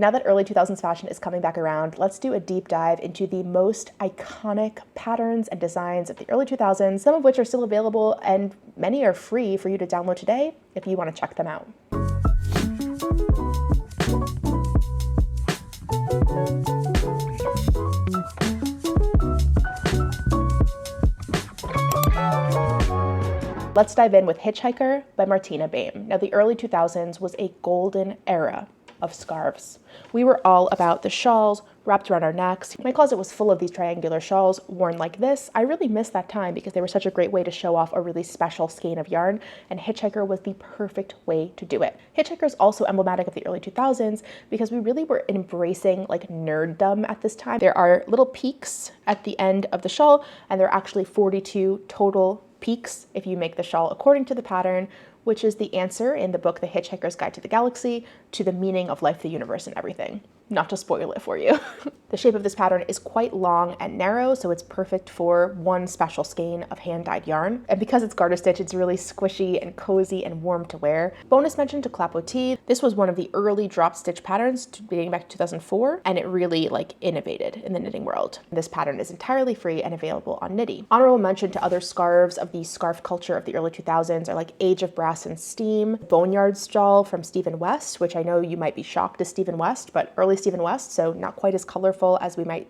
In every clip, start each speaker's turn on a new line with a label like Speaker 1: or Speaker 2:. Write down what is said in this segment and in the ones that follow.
Speaker 1: Now that early 2000s fashion is coming back around, let's do a deep dive into the most iconic patterns and designs of the early 2000s, some of which are still available and many are free for you to download today if you want to check them out. Let's dive in with Hitchhiker by Martina Behm. Now, the early 2000s was a golden era of scarves. We were all about the shawls wrapped around our necks. My closet was full of these triangular shawls worn like this. I really miss that time because they were such a great way to show off a really special skein of yarn, and Hitchhiker was the perfect way to do it. Hitchhiker is also emblematic of the early 2000s because we really were embracing like nerddom at this time. There are little peaks at the end of the shawl, and there are actually 42 total peaks if you make the shawl according to the pattern, which is the answer in the book The Hitchhiker's Guide to the Galaxy to the meaning of life, the universe, and everything. Not to spoil it for you. The shape of this pattern is quite long and narrow, so it's perfect for one special skein of hand-dyed yarn. And because it's garter stitch, it's really squishy and cozy and warm to wear. Bonus mention to Clapotis. This was one of the early drop stitch patterns dating back to 2004, and it really innovated in the knitting world. This pattern is entirely free and available on Knitty. Honorable mention to other scarves of the scarf culture of the early 2000s are like Age of Brass and Steam, Boneyard shawl from Stephen West, which I know you might be shocked as Stephen West, but early Stephen West, so not quite as colorful as we might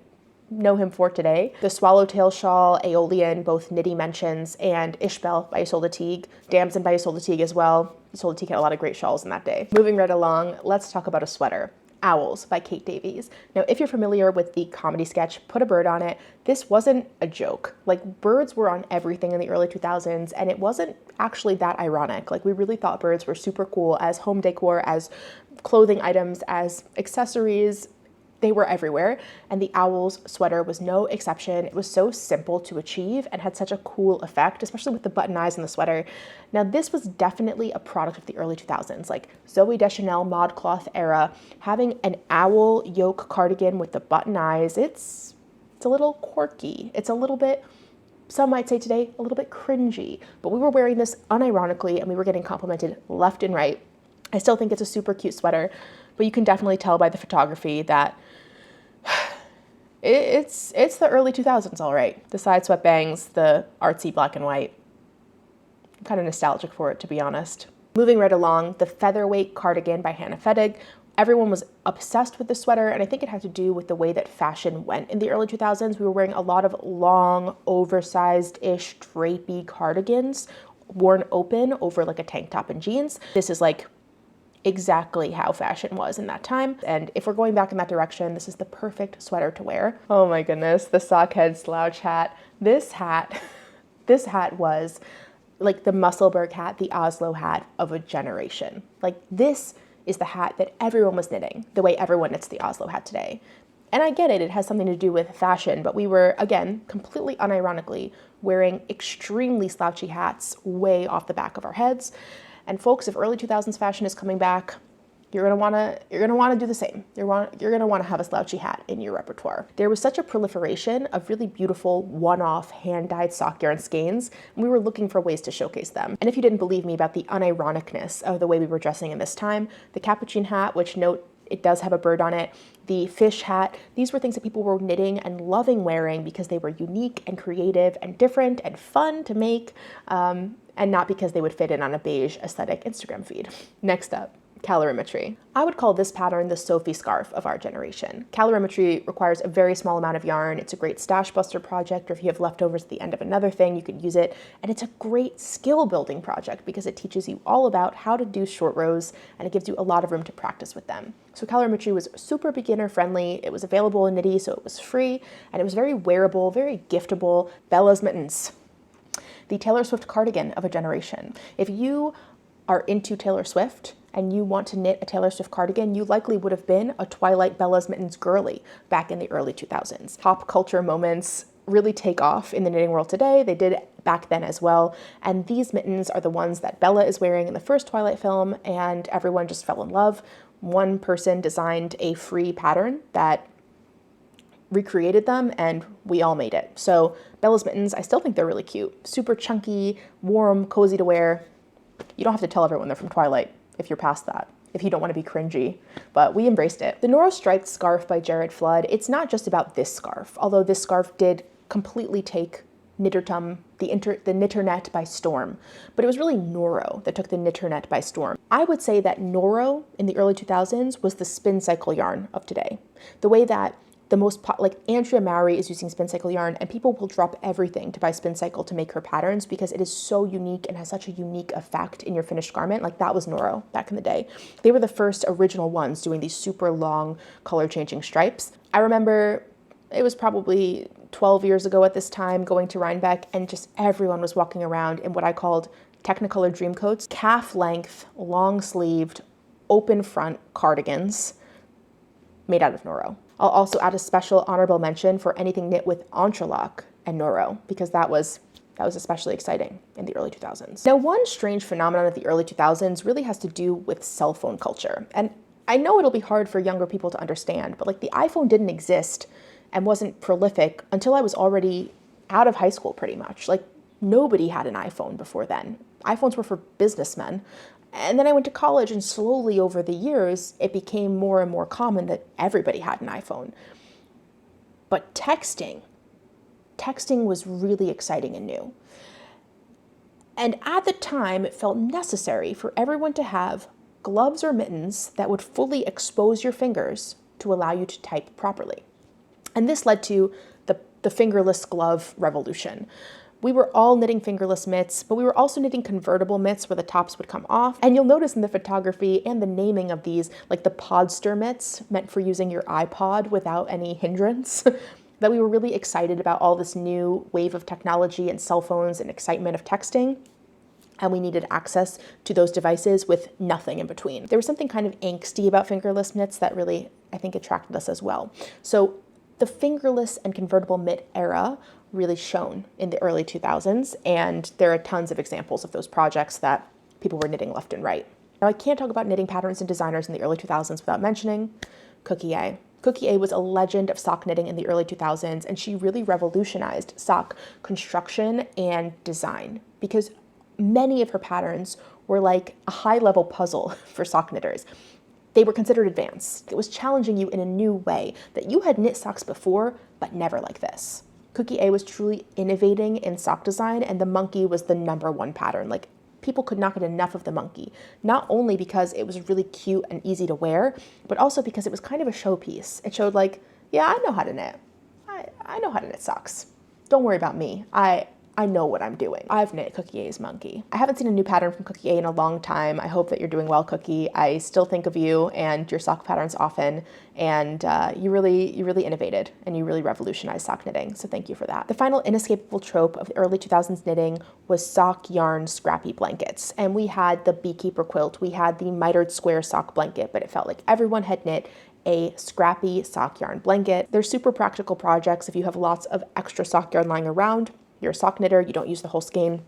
Speaker 1: know him for today. The Swallowtail shawl, Aeolian, both Knitty mentions, and Ishbel by Isolde Teague, Damson by Isolde Teague as well. Isolde Teague had a lot of great shawls in that day. Moving right along, let's talk about a sweater. Owls by Kate Davies. Now, if you're familiar with the comedy sketch Put a Bird on It, this wasn't a joke. Like, birds were on everything in the early 2000s, and it wasn't actually that ironic. Like, we really thought birds were super cool as home decor, as clothing items, as accessories. They were everywhere, and the owl's sweater was no exception. It was so simple to achieve and had such a cool effect, especially with the button eyes in the sweater. Now, this was definitely a product of the early 2000s, like Zooey Deschanel ModCloth era. Having an owl yoke cardigan with the button eyes, it's a little quirky. It's a little bit, some might say today, a little bit cringy, but we were wearing this unironically and we were getting complimented left and right. I still think it's a super cute sweater, but you can definitely tell by the photography that it's the early 2000s, all right. The side swept bangs, the artsy black and white. I'm kind of nostalgic for it, to be honest. Moving right along, the Featherweight Cardigan by Hannah Fettig. Everyone was obsessed with the sweater, and I think it had to do with the way that fashion went in the early 2000s. We were wearing a lot of long, oversized-ish, drapey cardigans worn open over like a tank top and jeans. This is like exactly how fashion was in that time. And if we're going back in that direction, this is the perfect sweater to wear. Oh my goodness, the Sockhead slouch hat. This hat was like the Musselburgh hat, the Oslo hat of a generation. Like, this is the hat that everyone was knitting, the way everyone knits the Oslo hat today. And I get it, it has something to do with fashion, but we were, again, completely unironically wearing extremely slouchy hats way off the back of our heads. And folks, if early 2000s fashion is coming back, you're gonna wanna do the same. You're gonna wanna have a slouchy hat in your repertoire. There was such a proliferation of really beautiful one-off hand-dyed sock yarn skeins, and we were looking for ways to showcase them. And if you didn't believe me about the unironicness of the way we were dressing in this time, the Capucine hat, which note, it does have a bird on it, the fish hat, these were things that people were knitting and loving wearing because they were unique and creative and different and fun to make, and not because they would fit in on a beige aesthetic Instagram feed. Next up, calorimetry. I would call this pattern the Sophie scarf of our generation. Calorimetry requires a very small amount of yarn. It's a great stash buster project, or if you have leftovers at the end of another thing, you could use it. And it's a great skill building project because it teaches you all about how to do short rows, and it gives you a lot of room to practice with them. So calorimetry was super beginner friendly. It was available in Knitty, so it was free, and it was very wearable, very giftable. Bella's Mittens, the Taylor Swift cardigan of a generation. If you are into Taylor Swift and you want to knit a Taylor Swift cardigan, you likely would have been a Twilight Bella's Mittens girly back in the early 2000s. Pop culture moments really take off in the knitting world today. They did back then as well. And these mittens are the ones that Bella is wearing in the first Twilight film, and everyone just fell in love. One person designed a free pattern that recreated them, and we all made it. So Bella's Mittens, I still think they're really cute. Super chunky, warm, cozy to wear. You don't have to tell everyone they're from Twilight if you're past that. if you don't want to be cringy, but we embraced it. The Noro striped scarf by Jared Flood, it's not just about this scarf, although this scarf did completely take Knittertum, the knitternet by storm, but it was really Noro that took the knitternet by storm. I would say that Noro in the early 2000s was the spin cycle yarn of today. The way that the most, like Andrea Mowry is using spin cycle yarn, and people will drop everything to buy spin cycle to make her patterns because it is so unique and has such a unique effect in your finished garment. Like that was Noro back in the day. They were the first original ones doing these super long color changing stripes. I remember it was probably 12 years ago at this time going to Rhinebeck, and just everyone was walking around in what I called Technicolor dream coats, calf length, long sleeved, open front cardigans made out of Noro. I'll also add a special honorable mention for anything knit with Entrelac and Noro, because that was especially exciting in the early 2000s. Now, one strange phenomenon of the early 2000s really has to do with cell phone culture. And I know it'll be hard for younger people to understand, but like the iPhone didn't exist and wasn't prolific until I was already out of high school pretty much. Like nobody had an iPhone before then. iPhones were for businessmen. And then I went to college, and slowly over the years, it became more and more common that everybody had an iPhone. But texting was really exciting and new. And at the time, it felt necessary for everyone to have gloves or mittens that would fully expose your fingers to allow you to type properly. And this led to the fingerless glove revolution. We were all knitting fingerless mitts, but we were also knitting convertible mitts where the tops would come off. And you'll notice in the photography and the naming of these, like the Podster Mitts, meant for using your iPod without any hindrance, that we were really excited about all this new wave of technology and cell phones and excitement of texting. And we needed access to those devices with nothing in between. There was something kind of angsty about fingerless mitts that really, I think, attracted us as well. So the fingerless and convertible mitt era really shone in the early 2000s, and there are tons of examples of those projects that people were knitting left and right. Now, I can't talk about knitting patterns and designers in the early 2000s without mentioning Cookie A. Cookie A was a legend of sock knitting in the early 2000s, and she really revolutionized sock construction and design because many of her patterns were like a high-level puzzle for sock knitters. They were considered advanced. It was challenging you in a new way that you had knit socks before, but never like this. Cookie A was truly innovating in sock design, and the monkey was the #1 pattern. Like, people could not get enough of the monkey, not only because it was really cute and easy to wear, but also because it was kind of a showpiece. It showed like, yeah, I know how to knit. I know how to knit socks. Don't worry about me. I know what I'm doing. I've knit Cookie A's monkey. I haven't seen a new pattern from Cookie A in a long time. I hope that you're doing well, Cookie. I still think of you and your sock patterns often, and you really innovated and you really revolutionized sock knitting, so thank you for that. The final inescapable trope of the early 2000s knitting was sock yarn scrappy blankets, and we had the beekeeper quilt, we had the mitered square sock blanket, but it felt like everyone had knit a scrappy sock yarn blanket. They're super practical projects if you have lots of extra sock yarn lying around. You're a sock knitter, you don't use the whole skein.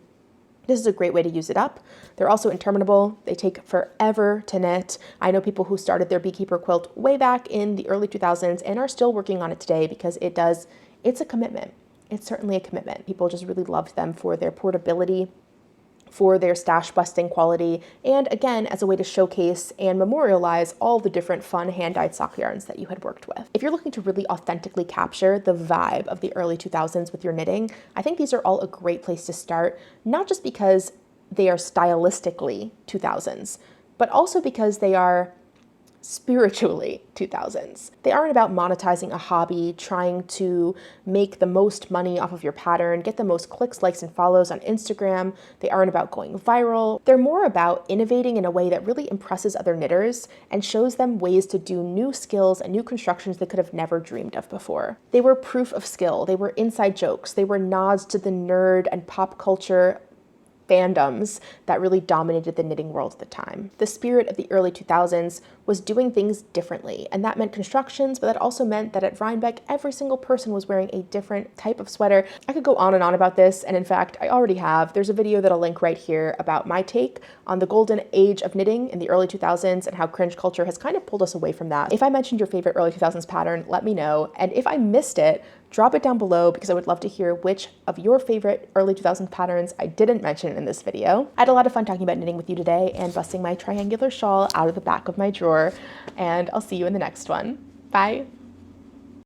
Speaker 1: This is a great way to use it up. They're also interminable. They take forever to knit. I know people who started their beekeeper quilt way back in the early 2000s and are still working on it today because it's a commitment. It's certainly a commitment. People just really loved them for their portability, for their stash busting quality, and again, as a way to showcase and memorialize all the different fun hand-dyed sock yarns that you had worked with. If you're looking to really authentically capture the vibe of the early 2000s with your knitting, I think these are all a great place to start, not just because they are stylistically 2000s, but also because they are spiritually 2000s. They aren't about monetizing a hobby, trying to make the most money off of your pattern, get the most clicks, likes, and follows on Instagram. They aren't about going viral. They're more about innovating in a way that really impresses other knitters and shows them ways to do new skills and new constructions they could have never dreamed of before. They were proof of skill. They were inside jokes. They were nods to the nerd and pop culture fandoms that really dominated the knitting world at the time. The spirit of the early 2000s was doing things differently. And that meant constructions, but that also meant that at Rhinebeck, every single person was wearing a different type of sweater. I could go on and on about this, and in fact, I already have. There's a video that I'll link right here about my take on the golden age of knitting in the early 2000s and how cringe culture has kind of pulled us away from that. If I mentioned your favorite early 2000s pattern, let me know. And if I missed it, drop it down below because I would love to hear which of your favorite early 2000s patterns I didn't mention in this video. I had a lot of fun talking about knitting with you today and busting my triangular shawl out of the back of my drawer, and I'll see you in the next one. Bye.